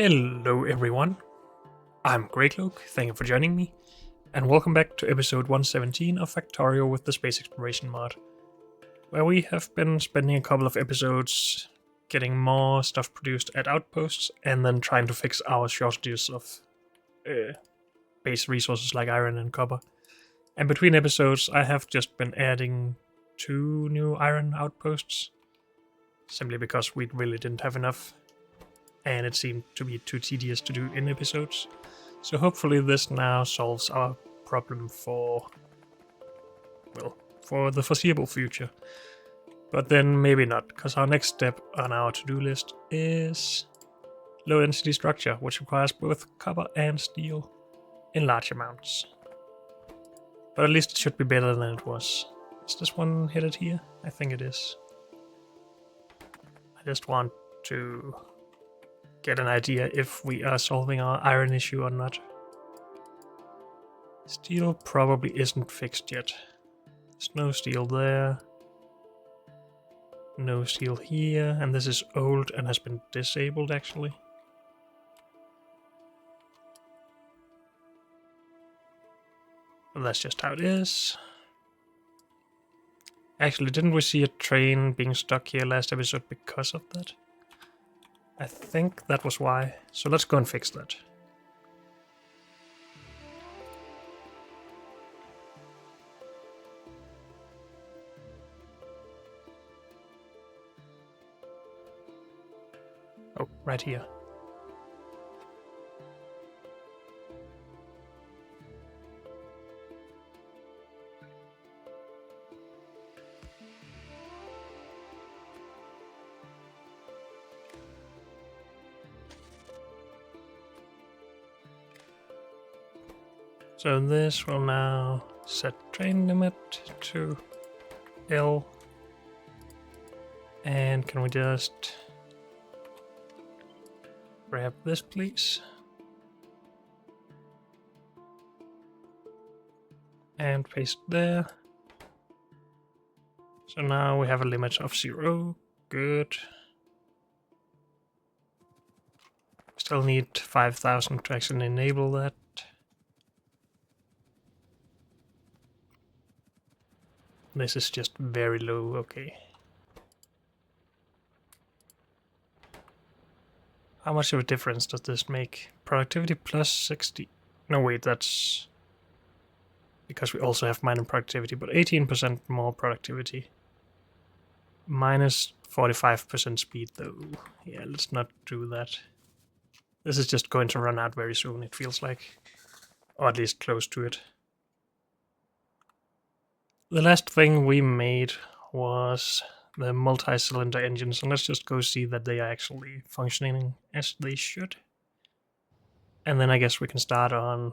Hello everyone, I'm Greycloak, thank you for joining me, and welcome back to episode 117 of Factorio with the Space Exploration mod, where we have been spending a couple of episodes getting more stuff produced at outposts and then trying to fix our shortages of base resources like iron and copper. And between episodes I have just been adding 2 new iron outposts, simply because we really didn't have enough. And it seemed to be too tedious to do in episodes. So hopefully this now solves our problem for the foreseeable future. But then maybe not, because our next step on our to-do list is low density structure, which requires both copper and steel in large amounts. But at least it should be better than it was. Is this one headed here? I think it is. I just want to get an idea if we are solving our iron issue or not. Steel probably isn't fixed yet. There's no steel there. No steel here, and this is old and has been disabled actually. But that's just how it is. Actually, didn't we see a train being stuck here last episode because of that? I think that was why. So let's go and fix that. Oh, right here. So this will now set train limit to L. And can we just grab this, please? And paste there. So now we have a limit of 0. Good. Still need 5,000 to actually enable that. This is just very low, okay. How much of a difference does this make? Productivity plus 60. No, wait, that's because we also have minor productivity, but 18% more productivity. Minus 45% speed, though. Yeah, let's not do that. This is just going to run out very soon, it feels like. Or at least close to it. The last thing we made was the multi-cylinder engines, and let's just go see that they are actually functioning as they should. And then I guess we can start on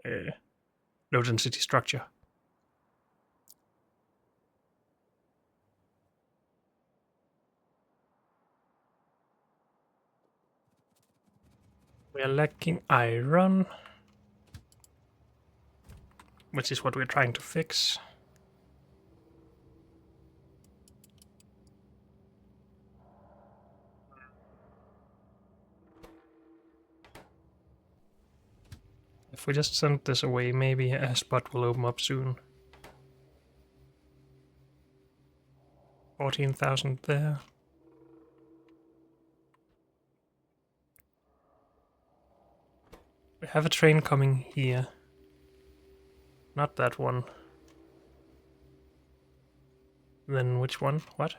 low density structure. We are lacking iron, which is what we're trying to fix. If we just send this away, maybe a spot will open up soon. 14,000 there. We have a train coming here. Not that one. Then which one? What?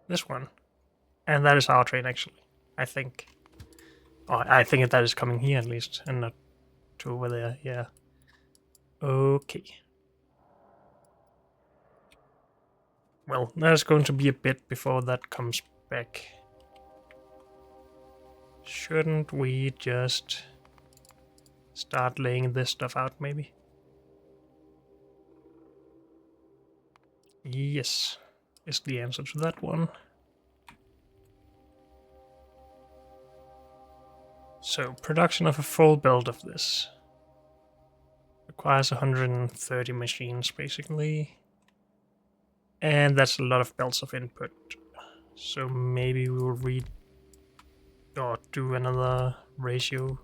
This one. And that is our train actually, I think. Oh, I think that is coming here at least, and not to over there, yeah. Okay. Well, there's going to be a bit before that comes back. Shouldn't we just start laying this stuff out, maybe? Yes, is the answer to that one. So, production of a full build of this requires 130 machines, basically. And that's a lot of belts of input. So maybe we will read or do another ratio.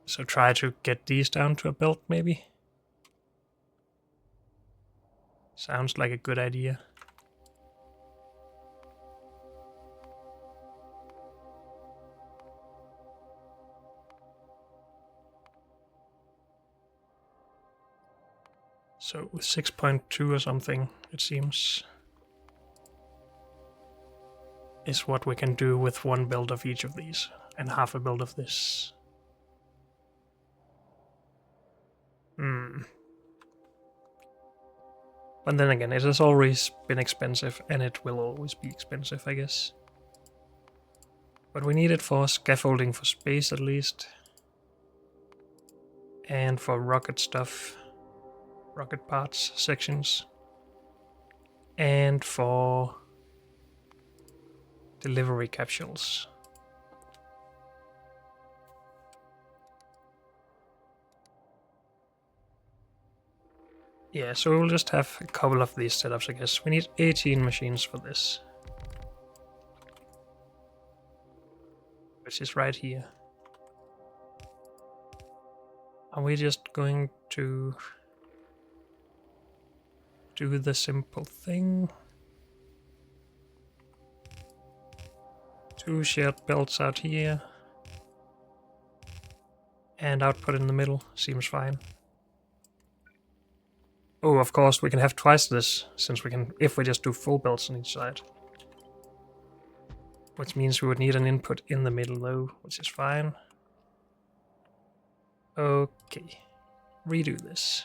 So try to get these down to a belt, maybe. Sounds like a good idea. So with 6.2 or something, it seems, is what we can do with one build of each of these, and half a build of this. But then again, it has always been expensive, and it will always be expensive, I guess. But we need it for scaffolding for space at least. And for rocket stuff. Rocket parts, sections. And for delivery capsules. Yeah, so we'll just have a couple of these setups, I guess. We need 18 machines for this. Which is right here. Are we just going to do the simple thing? 2 shared belts out here. And output in the middle seems fine. Oh, of course, we can have twice this, since we can, if we just do full belts on each side. Which means we would need an input in the middle though, which is fine. Okay, redo this.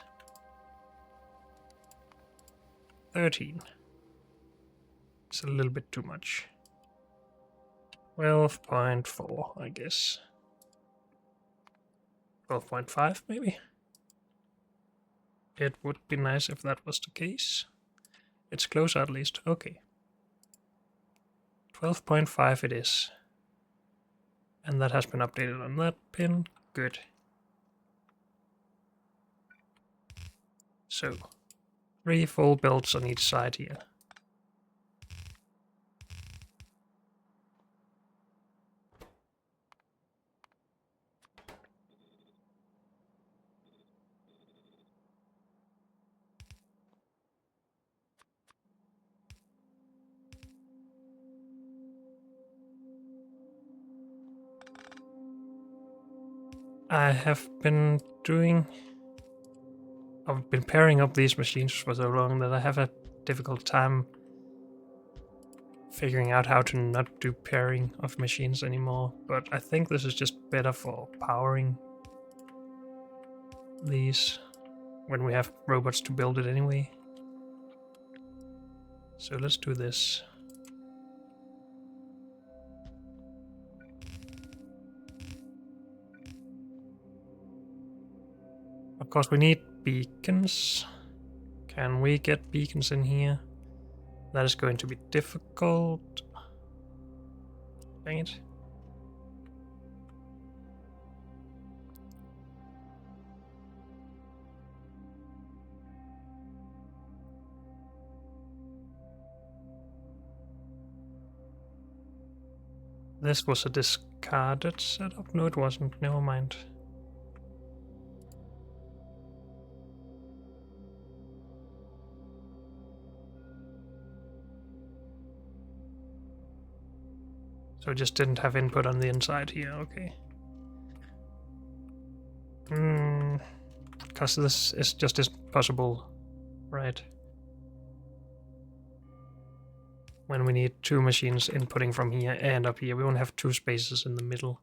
13. It's a little bit too much. 12.4, I guess. 12.5 maybe? It would be nice if that was the case. It's closer at least. Okay. 12.5 it is. And that has been updated on that pin. Good. So, 3 full belts on each side here. I've been pairing up these machines for so long that I have a difficult time figuring out how to not do pairing of machines anymore, but I think this is just better for powering these when we have robots to build it anyway. So let's do this. Of course, we need beacons. Can we get beacons in here? That is going to be difficult. Dang it. This was a discarded setup? No, it wasn't. Never mind. So it just didn't have input on the inside here, okay. Because this is just isn't possible, right? When we need 2 machines inputting from here and up here, we won't have 2 spaces in the middle.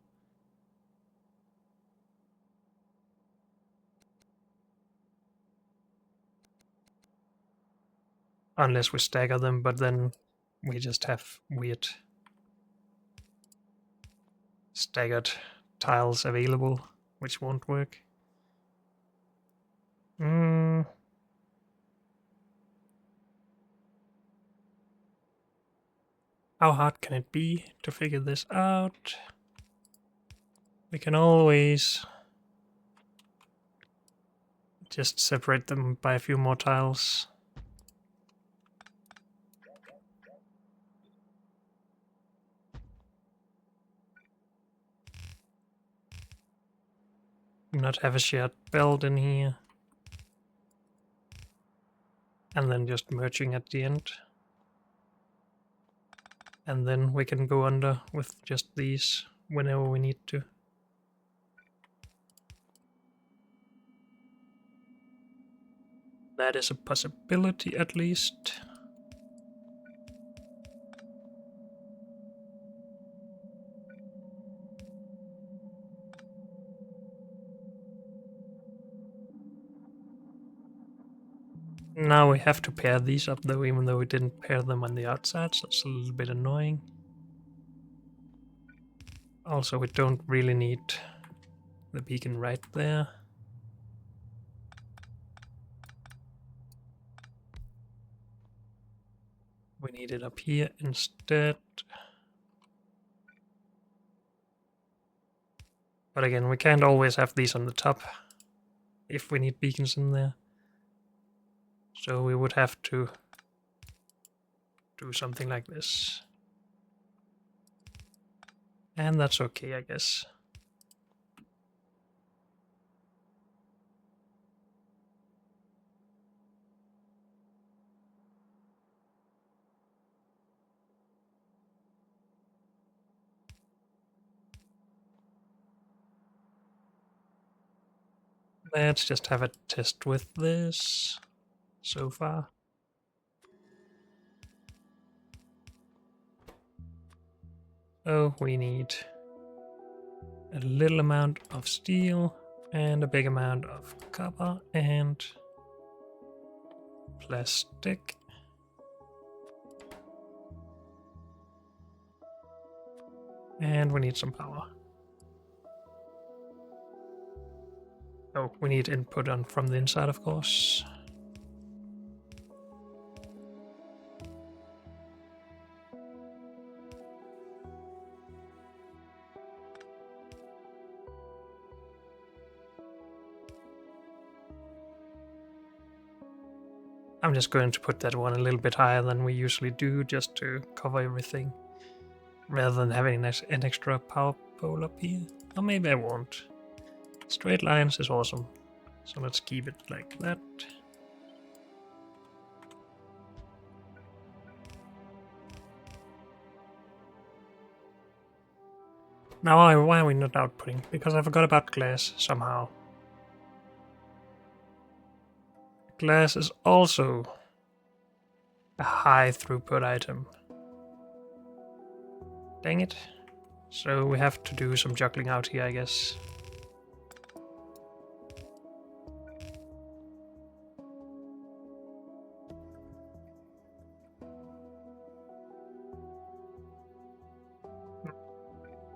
Unless we stagger them, but then we just have weird staggered tiles available, which won't work. How hard can it be to figure this out? We can always just separate them by a few more tiles. not have a shared belt in here. And then just merging at the end. And then we can go under with just these whenever we need to. That is a possibility at least. Now we have to pair these up though, even though we didn't pair them on the outside, so it's a little bit annoying. Also, we don't really need the beacon right there. We need it up here instead. But again, we can't always have these on the top if we need beacons in there. So we would have to do something like this. And that's okay, I guess. Let's just have a test with this so far. So we need a little amount of steel and a big amount of copper and plastic. And we need some power. Oh, we need input on from the inside, of course. I'm just going to put that one a little bit higher than we usually do, just to cover everything, rather than having an extra power pole up here. Or maybe I won't. Straight lines is awesome, so let's keep it like that. Now why are we not outputting? Because I forgot about glass somehow. Glass is also a high throughput item. Dang it. So we have to do some juggling out here, I guess.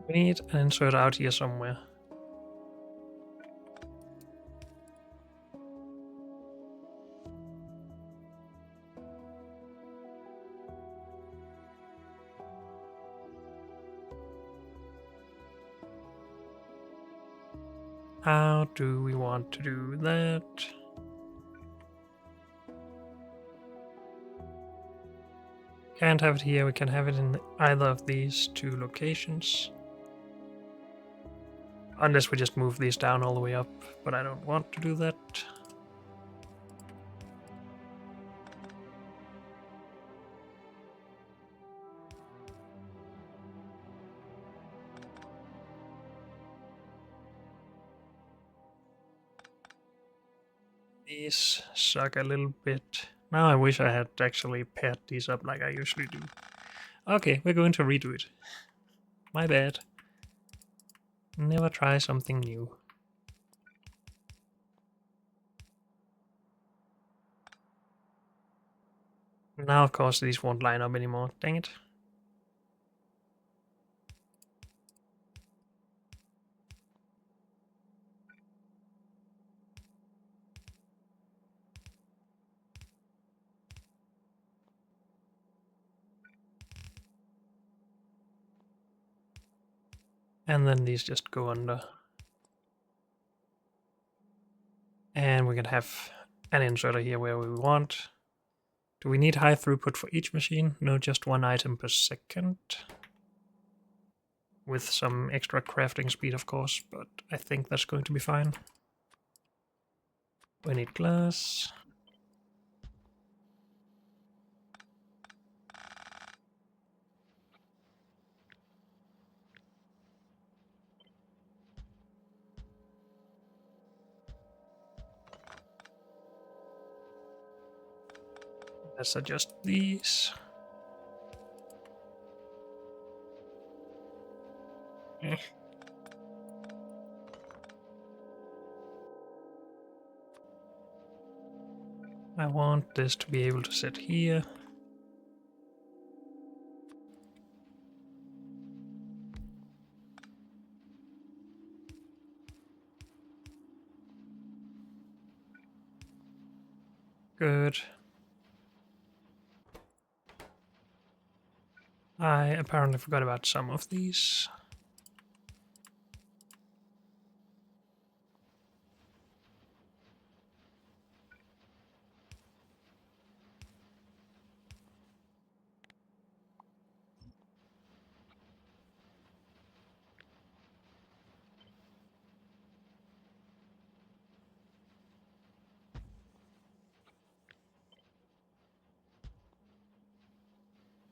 We need an insert out here somewhere. How do we want to do that? Can't have it here, we can have it in either of these two locations. Unless we just move these down all the way up, but I don't want to do that. These suck a little bit. Now I wish I had actually paired these up like I usually do. Okay, we're going to redo it. My bad. Never try something new. Now of course these won't line up anymore, dang it. And then these just go under. And we can have an inserter here where we want. Do we need high throughput for each machine? No, just one item per second. with some extra crafting speed, of course, but I think that's going to be fine. We need glass. Let's adjust these. Eh. I want this to be able to sit here. Good. I apparently forgot about some of these.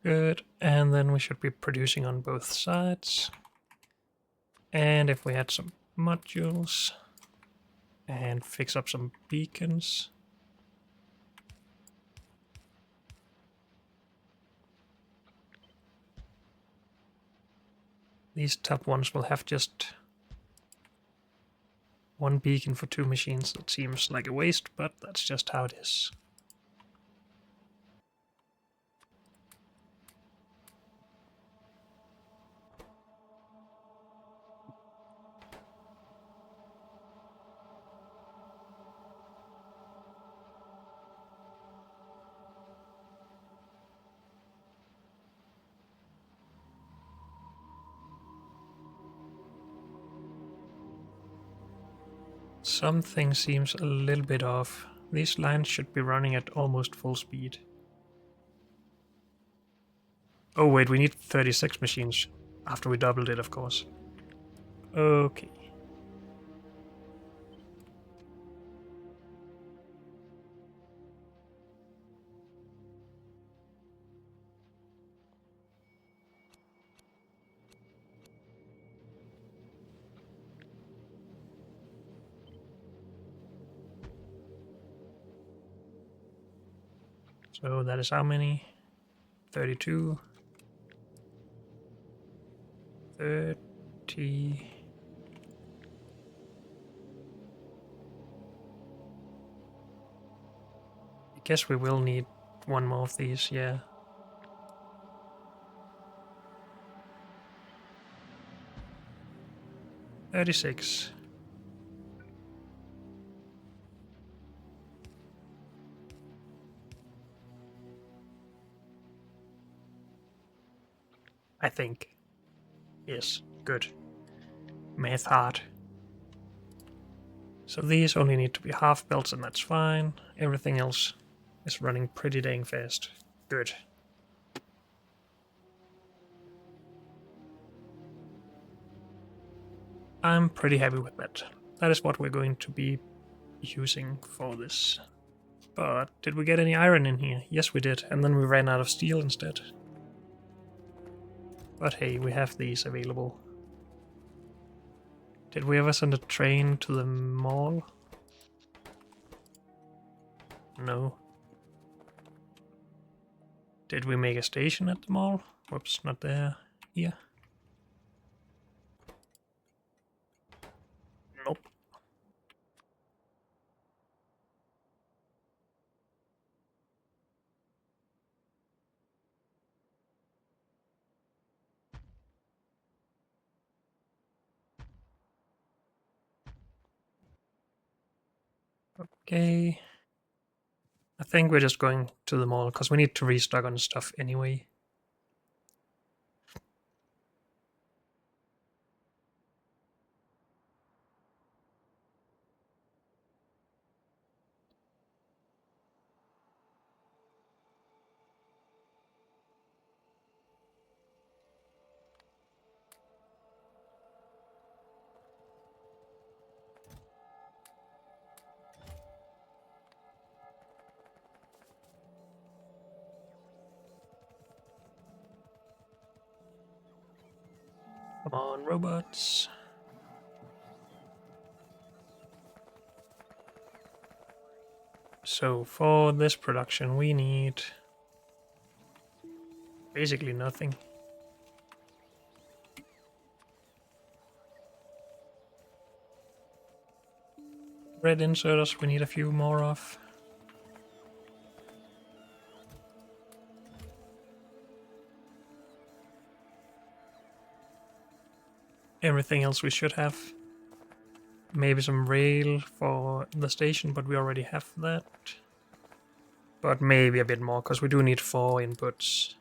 Good, and then we should be producing on both sides. And if we had some modules and fix up some beacons. These top ones will have just one beacon for 2 machines. That seems like a waste, but that's just how it is. Something seems a little bit off. These lines should be running at almost full speed. Oh wait, we need 36 machines. After we doubled it, of course. Okay. So that is how many? 32. 30. I guess we will need one more of these, yeah. $36. I think. Yes, good. Math hard. So these only need to be half belts and that's fine. Everything else is running pretty dang fast. Good. I'm pretty happy with that. That is what we're going to be using for this. But did we get any iron in here? Yes, we did. And then we ran out of steel instead. But hey, we have these available. Did we ever send a train to the mall? No. Did we make a station at the mall? Whoops, not there. Here. Nope. Okay. I think we're just going to the mall because we need to restock on stuff anyway. Come on, robots. So for this production we need basically nothing. Red inserters we need a few more of. Everything else we should have. Maybe some rail for the station, but we already have that. But maybe a bit more, because we do need 4 inputs.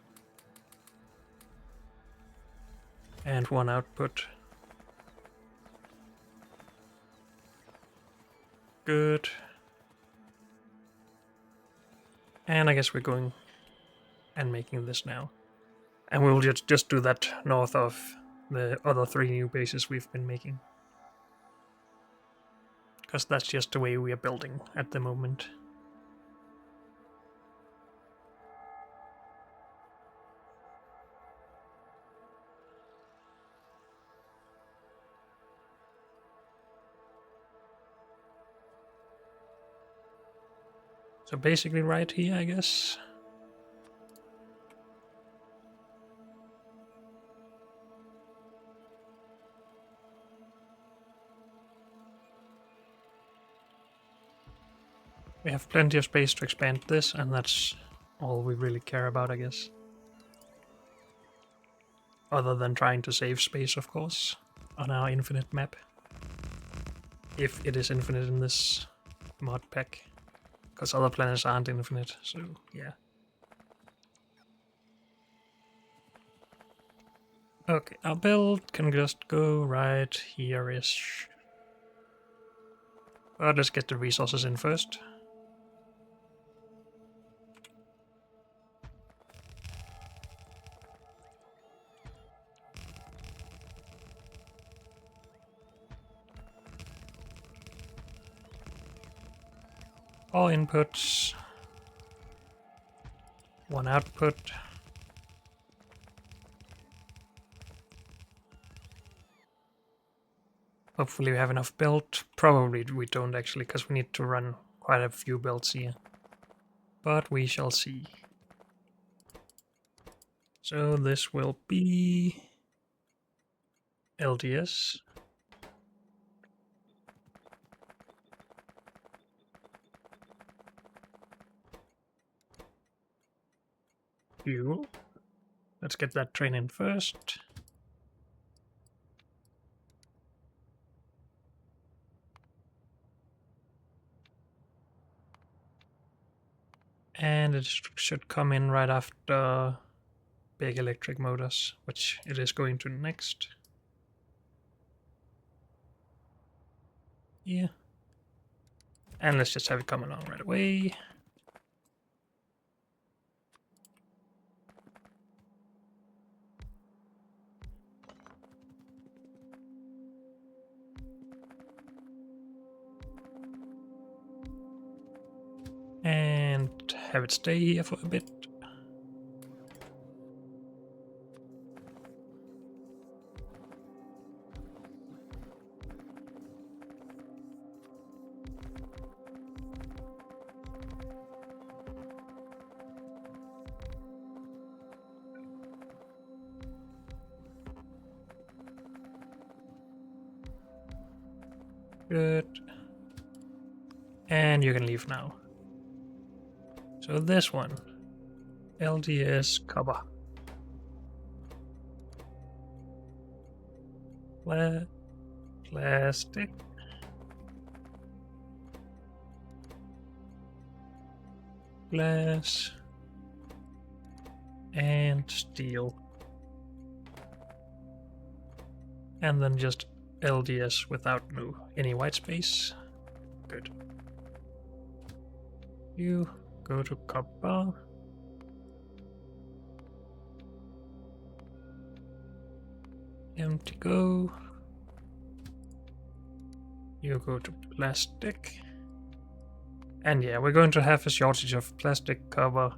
And 1 output. Good. And I guess we're going and making this now. And we'll just do that north of the other 3 new bases we've been making. Because that's just the way we are building at the moment. So basically right here, I guess. We have plenty of space to expand this, and that's all we really care about, I guess. Other than trying to save space, of course, on our infinite map. If it is infinite in this mod pack. Because other planets aren't infinite, so yeah. Okay, our build can just go right here-ish. But let's get the resources in first. All inputs. 1 output. Hopefully we have enough built. Probably we don't actually, because we need to run quite a few builds here. But we shall see. So this will be LDS. Fuel. Let's get that train in first. And it should come in right after big electric motors, which it is going to next. Yeah. And let's just have it come along right away. And have it stay here for a bit. Good. And you can leave now. So this one, LDS cover. Plastic. Glass. And steel. And then just LDS without any white space. Good. You go to copper. Empty go. You go to plastic. And yeah, we're going to have a shortage of plastic, cover,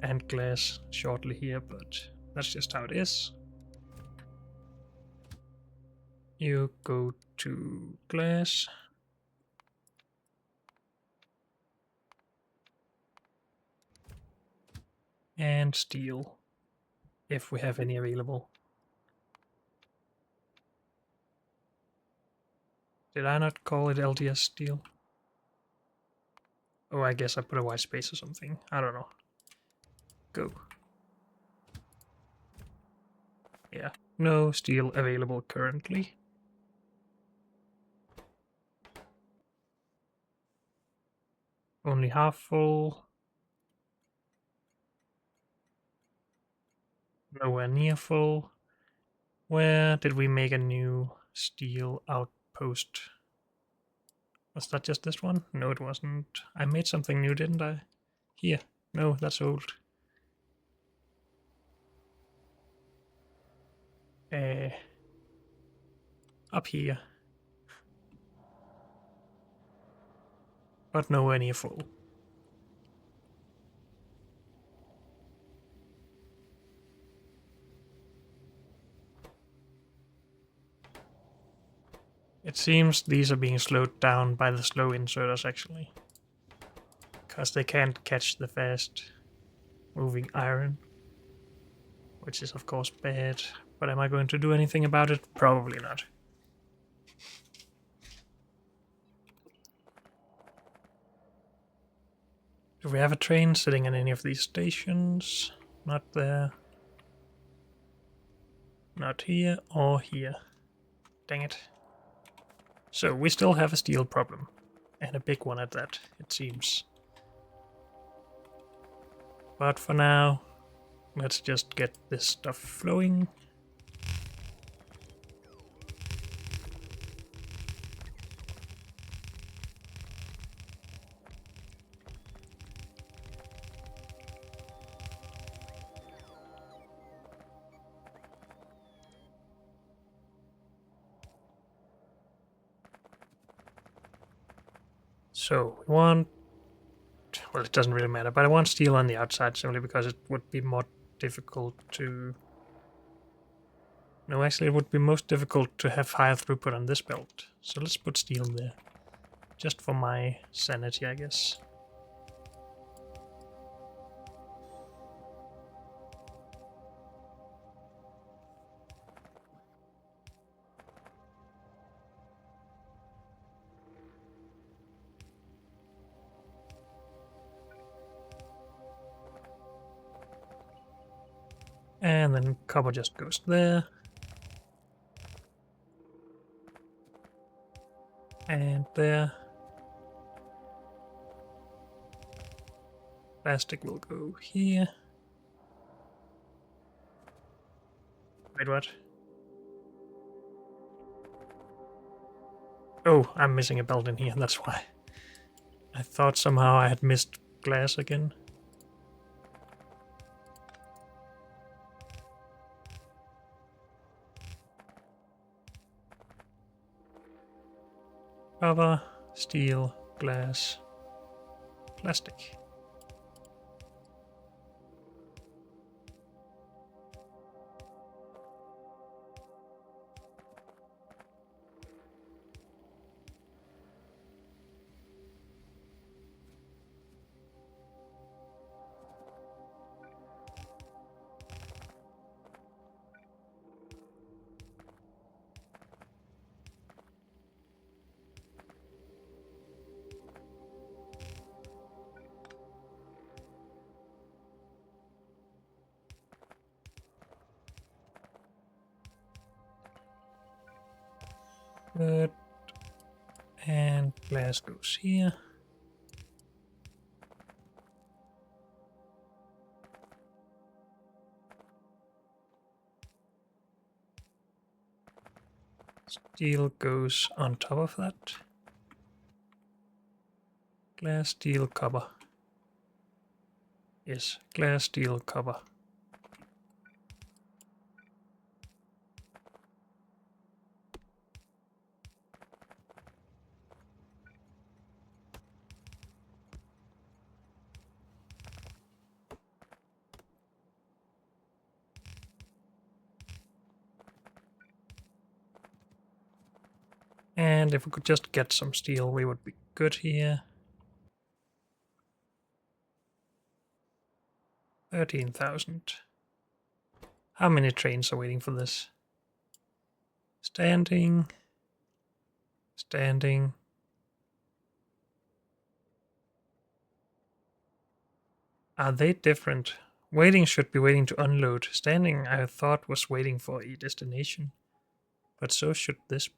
and glass shortly here, but that's just how it is. You go to glass. And steel, if we have any available. Did I not call it LTS steel? Oh, I guess I put a white space or something. I don't know. Go. Yeah, no steel available currently. Only half full. Nowhere near full. Where did we make a new steel outpost? Was that just this one? No, it wasn't. I made something new, didn't I? Here. No, that's old. Up here. But nowhere near full. It seems these are being slowed down by the slow inserters, actually. Because they can't catch the fast moving iron. Which is, of course, bad. But am I going to do anything about it? Probably not. Do we have a train sitting in any of these stations? Not there. Not here or here. Dang it. So we still have a steel problem. And a big one at that, it seems. But for now, let's just get this stuff flowing. So we want, well, it doesn't really matter, but I want steel on the outside simply because it would be more difficult to, no, actually it would be most difficult to have higher throughput on this belt. So let's put steel there, just for my sanity, I guess. And then copper just goes there. And there. Plastic will go here. Wait, what? Oh, I'm missing a belt in here, that's why. I thought somehow I had missed glass again. Copper, steel, glass, plastic. Good. And glass goes here. Steel goes on top of that. Glass, steel, copper. Yes, glass, steel, copper. And if we could just get some steel, we would be good here. 13,000. How many trains are waiting for this? Standing. Standing. Are they different? Waiting should be waiting to unload. Standing, I thought, was waiting for a destination. But so should this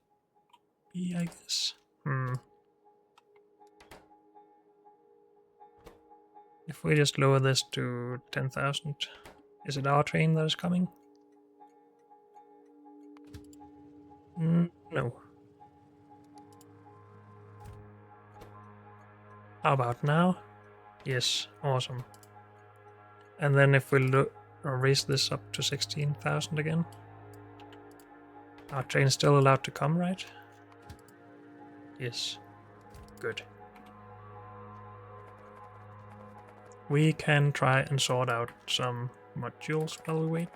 be, I guess. If we just lower this to 10,000, is it our train that is coming? No. How about now? Yes, awesome. And then if we raise this up to 16,000 again. Our train is still allowed to come, right? Yes. Good. We can try and sort out some modules while we wait.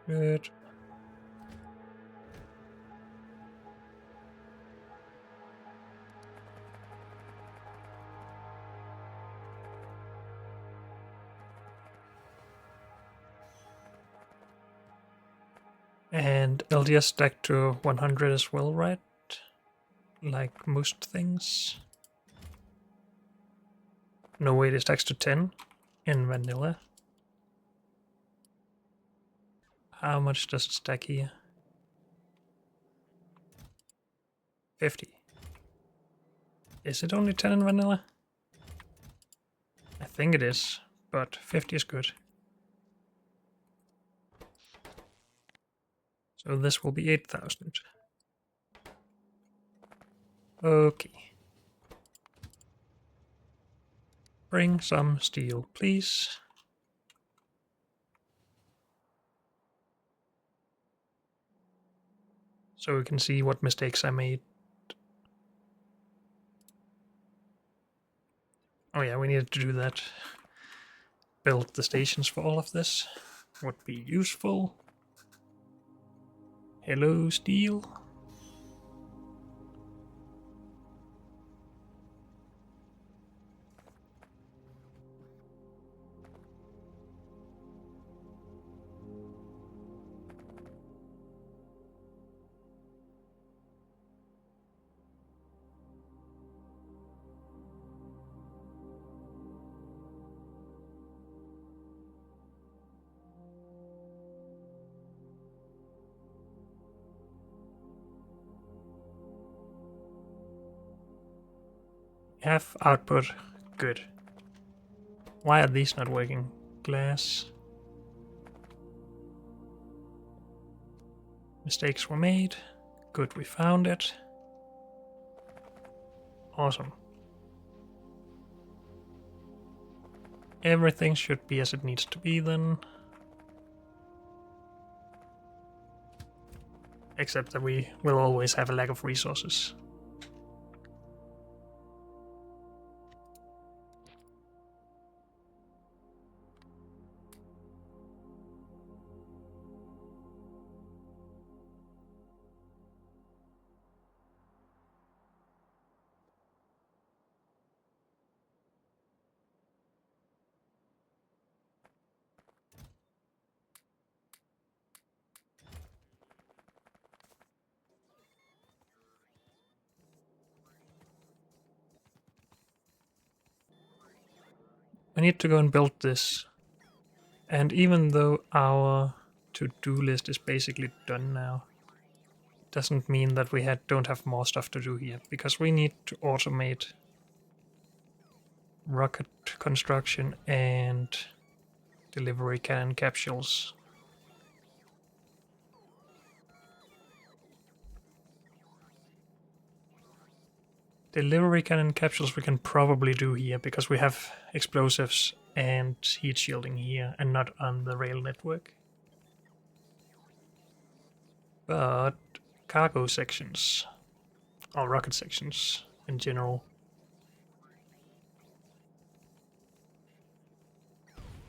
Good. And LDS stacked to 100 as well, right? Like most things. No, wait, it stacks to 10 in vanilla. How much does it stack here? 50. Is it only 10 in vanilla? I think it is, but 50 is good. So this will be 8,000. Okay. Bring some steel, please. So we can see what mistakes I made. Oh yeah, we needed to do that. Build the stations for all of this. Would be useful. Hello, steel. Have output. Good. Why are these not working? Glass. Mistakes were made. Good, we found it. Awesome. Everything should be as it needs to be then. Except that we will always have a lack of resources. We need to go and build this. And even though our to-do list is basically done now, it doesn't mean that we don't have more stuff to do here, because we need to automate rocket construction and delivery cannon capsules. Delivery cannon capsules we can probably do here because we have explosives and heat shielding here and not on the rail network. But cargo sections, or rocket sections in general.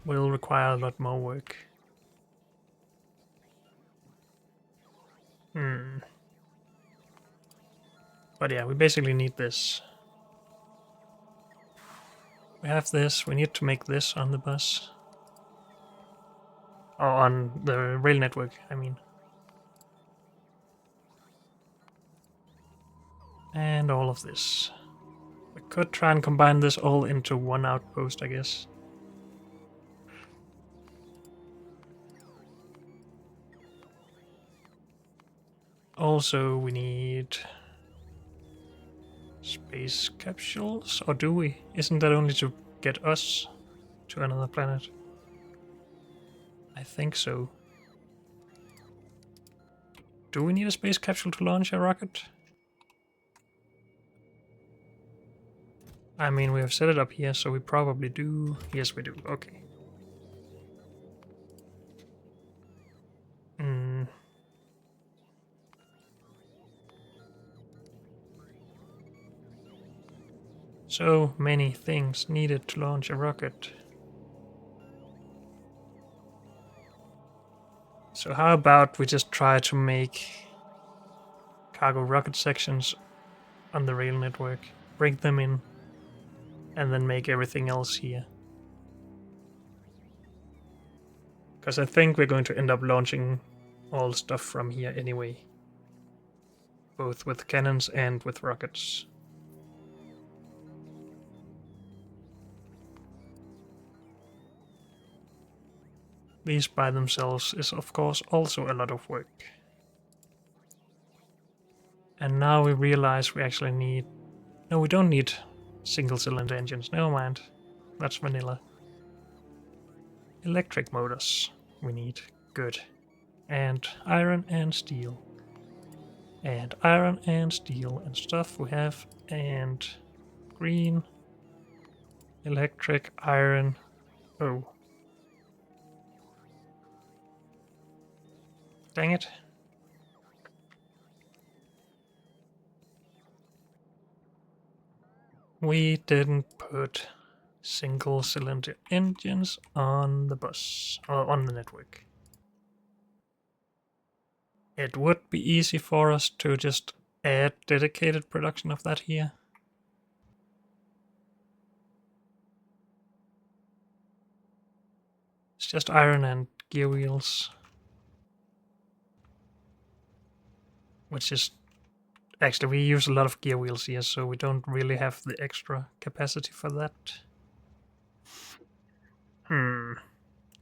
will require a lot more work. But yeah, we basically need this. We have this, we need to make this on the bus. Or on the rail network, I mean. And all of this. We could try and combine this all into one outpost, I guess. Also, we need space capsules, or do we? Isn't that only to get us to another planet? I think so. Do we need a space capsule to launch a rocket? I mean, we have set it up here, so we probably do. Yes, we do. Okay. So many things needed to launch a rocket. So how about we just try to make cargo rocket sections on the rail network, bring them in, and then make everything else here. Because I think we're going to end up launching all stuff from here anyway. Both with cannons and with rockets. These by themselves is of course also a lot of work. And now we realize we actually need... No, we don't need single cylinder engines, never mind. That's vanilla. Electric motors we need. Good. And iron and steel. And iron and steel and stuff we have. And green. Electric, iron. Oh. Dang it. We didn't put single cylinder engines on the bus, or on the network. It would be easy for us to just add dedicated production of that here. It's just iron and gear wheels. Which is... Actually, we use a lot of gear wheels here, so we don't really have the extra capacity for that.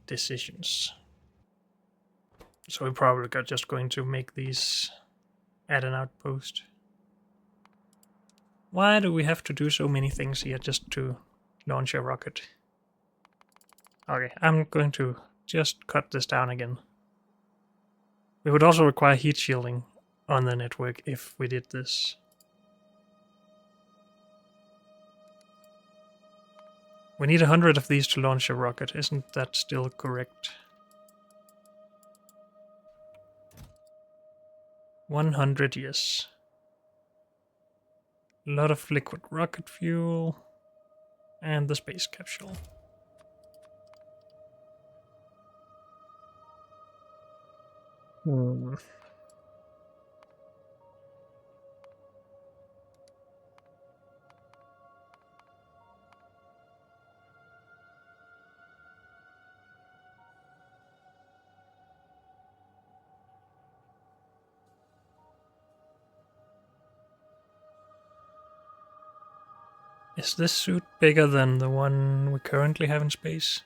Decisions. So we probably got just going to make these at an outpost. Why do we have to do so many things here just to launch a rocket? Okay, I'm going to just cut this down again. We would also require heat shielding on the network if we did this. We need 100 of these to launch a rocket, isn't that still correct? 100, yes. A lot of liquid rocket fuel. And the space capsule. Is this suit bigger than the one we currently have in space?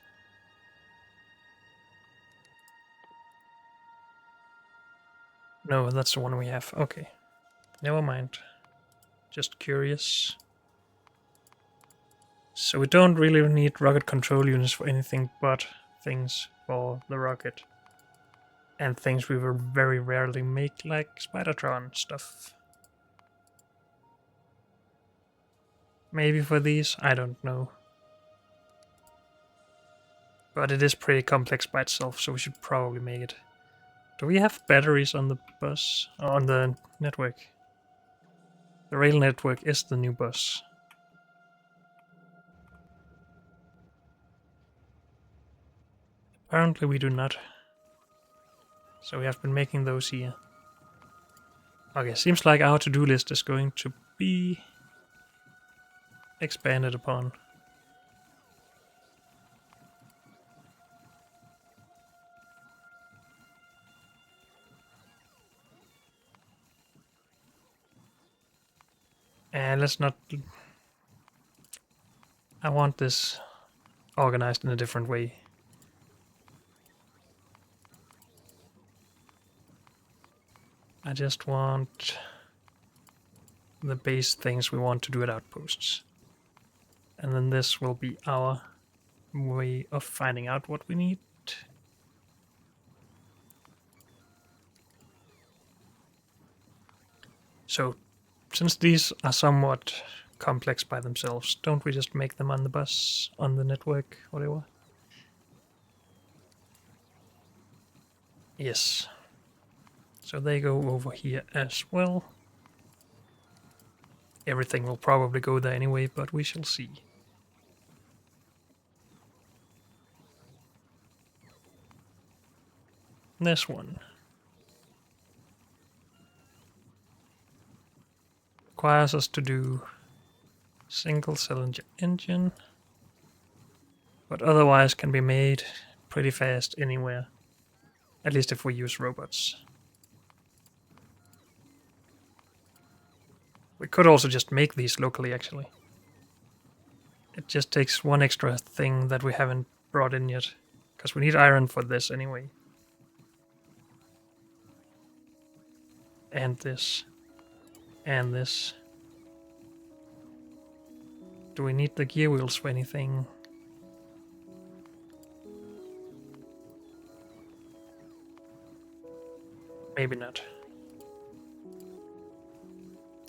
No, that's the one we have. Okay. Never mind. Just curious. So we don't really need rocket control units for anything but things for the rocket. And things we will very rarely make, like Spidertron stuff. Maybe for these, I don't know. But it is pretty complex by itself, so we should probably make it. Do we have batteries on the bus? Or on the network? The rail network is the new bus. Apparently we do not. So we have been making those here. Okay, seems like our to-do list is going to be expanded upon. And let's not... I want this organized in a different way. I just want the base things we want to do at outposts. And then this will be our way of finding out what we need. So, since these are somewhat complex by themselves, don't we just make them on the bus, on the network, whatever? Yes. So they go over here as well. Everything will probably go there anyway, but we shall see. This one requires us to do single cylinder engine, but otherwise can be made pretty fast anywhere, at least if we use robots. We could also just make these locally, actually. It just takes one extra thing that we haven't brought in yet, because we need iron for this anyway. And this. And this. Do we need the gear wheels for anything? Maybe not.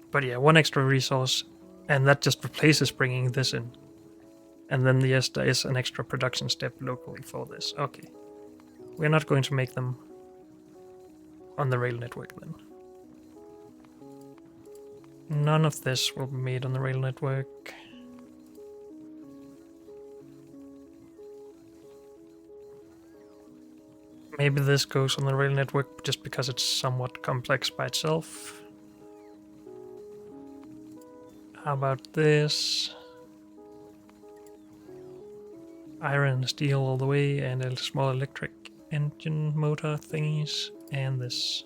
But yeah, one extra resource, and that just replaces bringing this in. And then yes, there is an extra production step locally for this. Okay. We're not going to make them on the rail network then. None of this will be made on the rail network. Maybe this goes on the rail network just because it's somewhat complex by itself. How about this? Iron and steel all the way, and a small electric engine motor thingies, and this.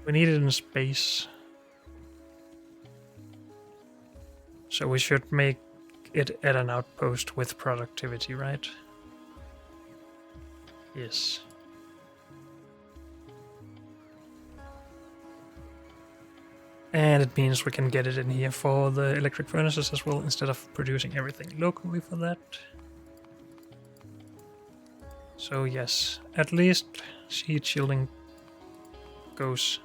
We need it in space. So we should make it at an outpost with productivity, right? Yes. And it means we can get it in here for the electric furnaces as well, instead of producing everything locally for that. So yes, at least heat shielding goes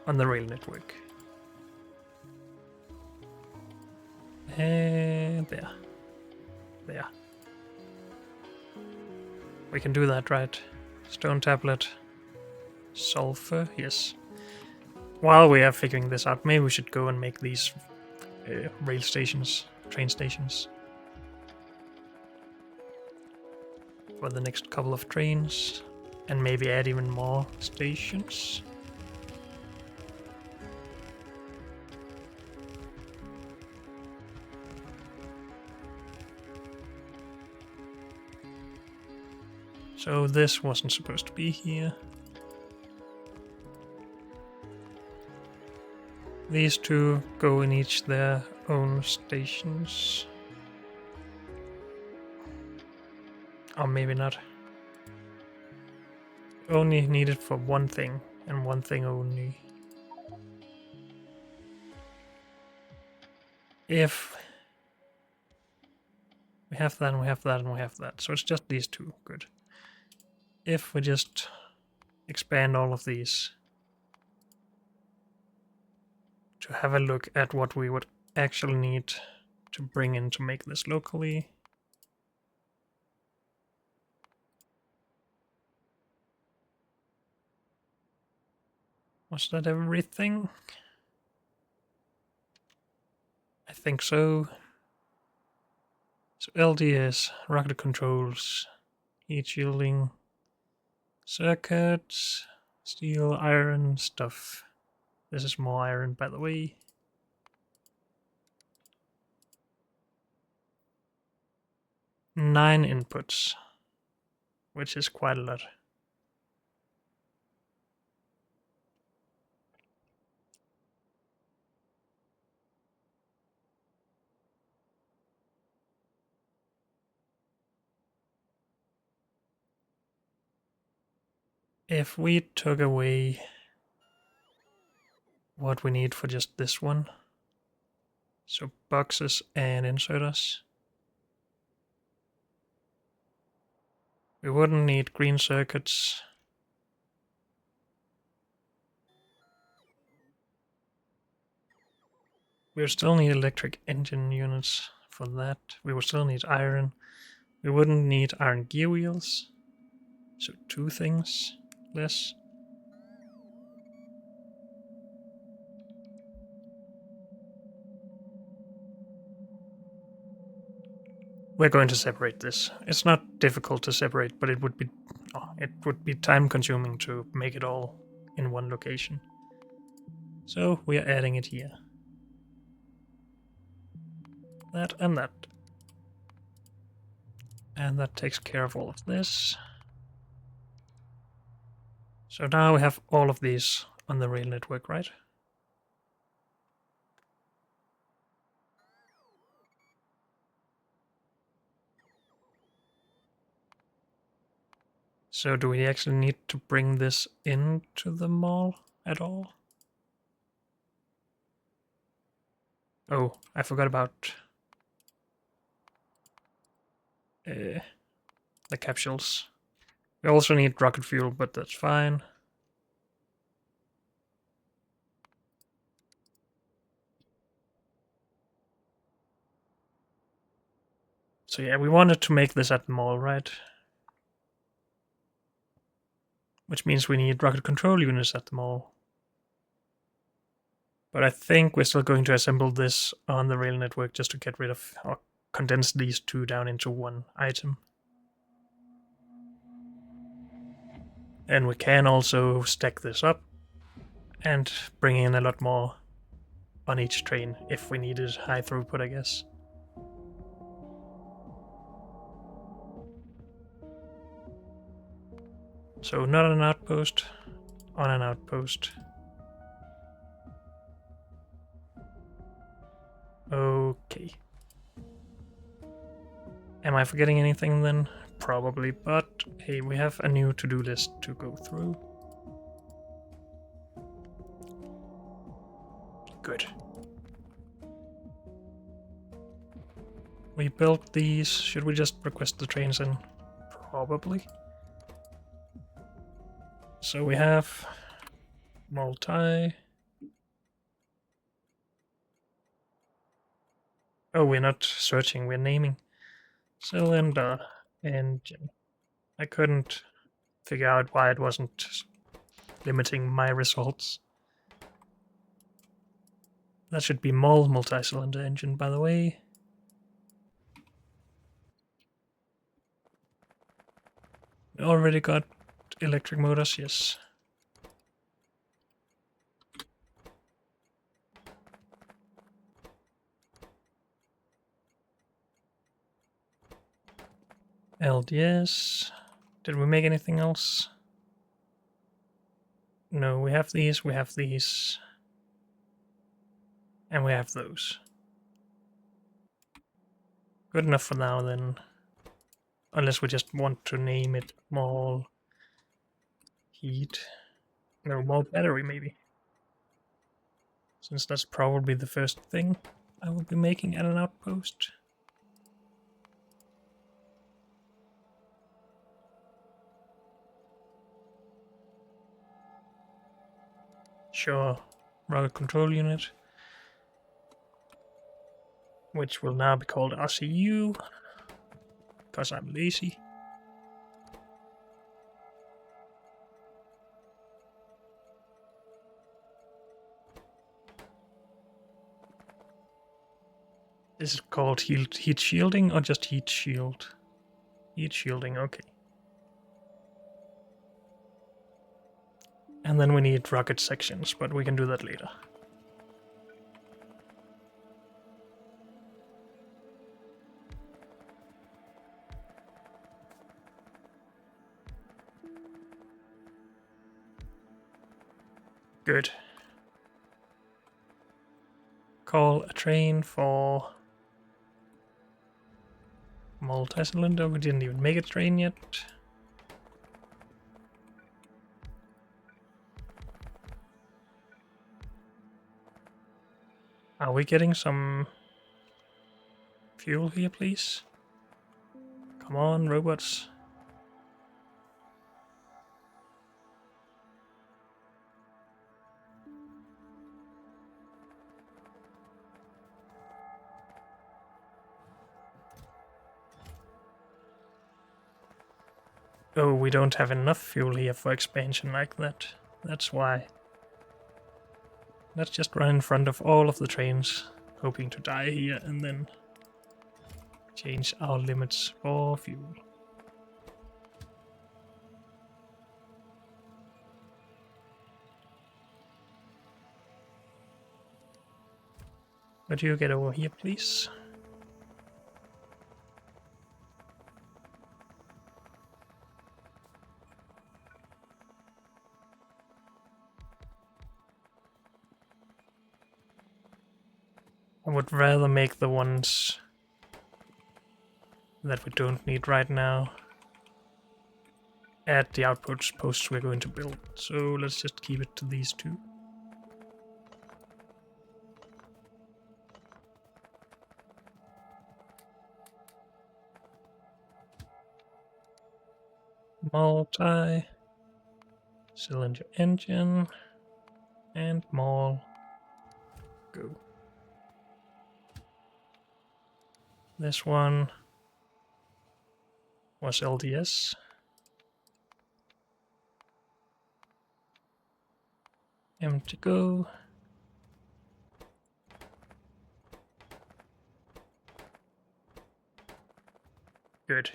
on the rail network. And there. There. We can do that, right? Stone tablet. Sulfur, yes. While we are figuring this out, maybe we should go and make these rail stations, train stations. For the next couple of trains. And maybe add even more stations. So this wasn't supposed to be here. These two go in each their own stations. Or maybe not. Only needed for one thing, and one thing only. If we have that, and we have that, and we have that. So it's just these two. Good. If we just expand all of these to have a look at what we would actually need to bring in to make this locally. Was that everything? I think so. So LDS, rocket controls, heat shielding, circuits, steel, iron, stuff. This is more iron, by the way. Nine inputs, which is quite a lot. If we took away what we need for just this one, so boxes and inserters, we wouldn't need green circuits. We would still need electric engine units for that. We would still need iron. We wouldn't need iron gear wheels. So 2 things less. We're going to separate this. It's not difficult to separate, but it would be time consuming to make it all in one location. So we are adding it here. That and that. And that takes care of all of this. So now we have all of these on the rail network, right? So do we actually need to bring this into the mall at all? Oh, I forgot about the capsules. We also need rocket fuel, but that's fine. So yeah, we wanted to make this at the mall, right? Which means we need rocket control units at the mall. But I think we're still going to assemble this on the rail network just to get rid of, or condense these two down into one item. And we can also stack this up and bring in a lot more on each train if we needed high throughput, I guess. So not an outpost, on an outpost. Okay. Am I forgetting anything then? Probably, but hey, we have a new to-do list to go through. Good. We built these. Should we just request the trains in? Probably. So we have multi. Oh, we're not searching, we're naming. Cylinder engine. I couldn't figure out why it wasn't limiting my results. That should be MOL multi-cylinder engine, by the way. We already got electric motors, yes. LDS. Did we make anything else? No, we have these, and we have those. Good enough for now then. Unless we just want to name it MOL heat. No, MOL battery maybe. Since that's probably the first thing I will be making at an outpost. Sure, rocket control unit, which will now be called RCU, because I'm lazy. Is it called heat shielding or just heat shield? Heat shielding, okay. And then we need rocket sections, but we can do that later. Good. Call a train for multi-cylinder. We didn't even make a train yet. Are we getting some fuel here, please? Come on, robots. Oh, we don't have enough fuel here for expansion like that. That's why. Let's just run in front of all of the trains, hoping to die here, and then change our limits for fuel. Would you get over here, please? I would rather make the ones that we don't need right now at the outpost posts we're going to build. So let's just keep it to these two. Multi-cylinder engine and mall. Go. This one was LDS. Empty go. Good.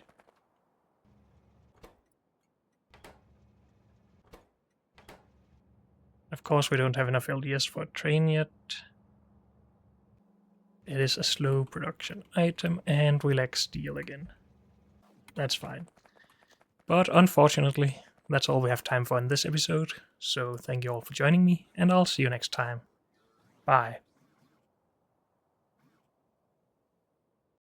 Of course, we don't have enough LDS for a train yet. It is a slow production item, and we lack steel again. That's fine. But unfortunately, that's all we have time for in this episode. So thank you all for joining me, and I'll see you next time. Bye.